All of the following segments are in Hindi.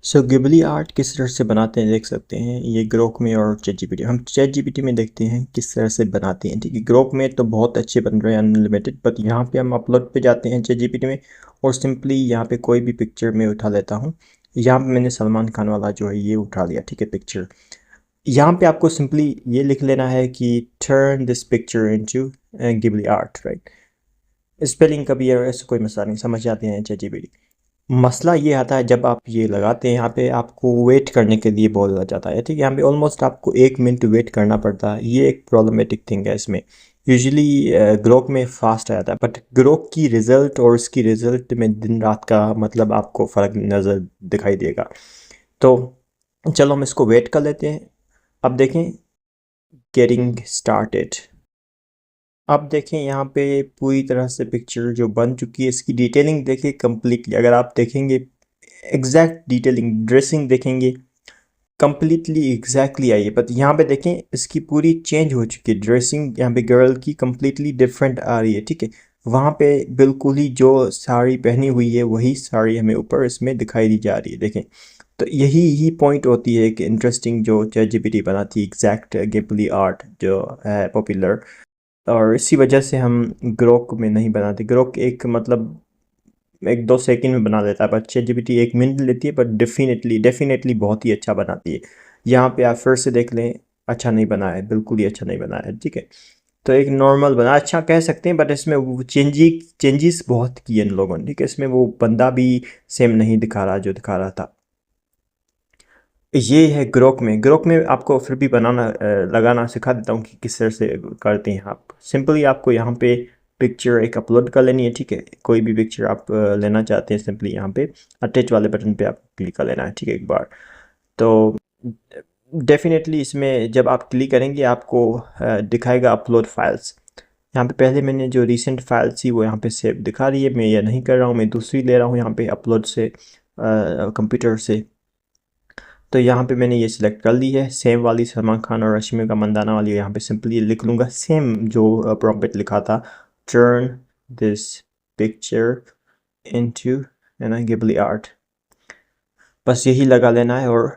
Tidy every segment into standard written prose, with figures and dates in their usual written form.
गिबली आर्ट किस तरह से बनाते हैं देख सकते हैं। ये ग्रोक में और चैट जीपीटी, हम चैट जीपीटी में देखते हैं किस तरह से बनाते हैं। ठीक है, ग्रोक में तो बहुत अच्छे बन रहे हैं अनलिमिटेड, बट यहाँ पे हम अपलोड पे जाते हैं चैट जीपीटी में और सिंपली यहाँ पे कोई भी पिक्चर में उठा लेता हूँ। यहाँ पे मैंने सलमान खान वाला जो है ये उठा लिया। ठीक है, पिक्चर यहाँ पे आपको सिंपली ये लिख लेना है कि turn this picture into Ghibli art, right. Spelling का भी ऐसा कोई मसला नहीं, समझ जाते हैं चैट जीपीटी। मसला ये आता है जब आप ये लगाते हैं, यहाँ पे आपको वेट करने के लिए बोला जाता है। ठीक है, यहाँ पे ऑलमोस्ट आपको 1 मिनट वेट करना पड़ता है। ये एक प्रॉब्लमेटिक थिंग है इसमें। यूजुअली ग्रोक में फास्ट आ जाता है, बट ग्रोक की रिज़ल्ट और इसकी रिज़ल्ट में दिन रात का मतलब आपको फ़र्क नज़र दिखाई देगा। तो चलो हम इसको वेट कर लेते हैं। अब देखें, गेटिंग स्टार्टेड। अब देखें यहाँ पे पूरी तरह से पिक्चर जो बन चुकी है, इसकी डिटेलिंग देखिए कम्प्लीटली। अगर आप देखेंगे एग्जैक्ट डिटेलिंग, ड्रेसिंग देखेंगे कम्प्लीटली एग्जैक्टली आई है। बट यहाँ पे देखें इसकी पूरी चेंज हो चुकी है ड्रेसिंग। यहाँ पे गर्ल की कम्प्लीटली डिफरेंट आ रही है। ठीक है, वहाँ पे बिल्कुल ही जो साड़ी पहनी हुई है वही साड़ी हमें ऊपर इसमें दिखाई दी जा रही है। देखें, तो यही ही पॉइंट होती है कि इंटरेस्टिंग जो चैट जीपीटी बनाती है एग्जैक्ट गिबली आर्ट जो है पॉपुलर। और इसी वजह से हम ग्रोक में नहीं बनाते। ग्रोक एक मतलब 1-2 सेकंड में बना देता है, पर चैट जीपीटी 1 मिनट लेती है, पर डेफिनेटली बहुत ही अच्छा बनाती है। यहाँ पे आप फिर से देख लें, अच्छा नहीं बना है, बिल्कुल ही अच्छा नहीं बना है। ठीक है, तो एक नॉर्मल बना, अच्छा कह सकते हैं, बट इसमें वो चेंजेस बहुत किए इन लोगों ने। ठीक है, इसमें वो बंदा भी सेम नहीं दिखा रहा जो दिखा रहा था। ये है ग्रोक में आपको फिर भी बनाना लगाना सिखा देता हूँ कि किस तरह से करते हैं आप। सिंपली आपको यहाँ पे पिक्चर एक अपलोड कर लेनी है। ठीक है, कोई भी पिक्चर आप लेना चाहते हैं, सिंपली यहाँ पे अटैच वाले बटन पे आप क्लिक कर लेना है। ठीक है, एक बार तो डेफिनेटली इसमें जब आप क्लिक करेंगे आपको दिखाएगा अपलोड फाइल्स। यहाँ पे पहले मैंने जो रिसेंट फाइल्स थी वो यहाँ पे सेव दिखा रही है, मैं ये नहीं कर रहा हूँ, मैं दूसरी ले रहा हूँ यहाँ पे अपलोड से कंप्यूटर से। तो यहाँ पे मैंने ये सिलेक्ट कर ली है, सेम वाली सलमान खान और रश्मिका मंदाना वाली। यहाँ पे सिंपली लिख लूँगा सेम जो प्रॉम्प्ट लिखा था, टर्न दिस पिक्चर इनटू है ना गिबली आर्ट। बस यही लगा लेना है और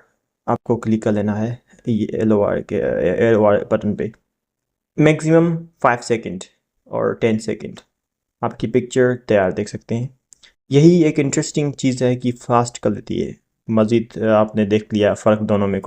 आपको क्लिक कर लेना है ये एलो वाले बटन पे। मैक्सिमम 5 सेकेंड और 10 सेकेंड आपकी पिक्चर तैयार, देख सकते हैं। यही एक इंटरेस्टिंग चीज़ है कि फास्ट कर लेती है। मज़ीद आपने देख लिया फ़र्क दोनों में।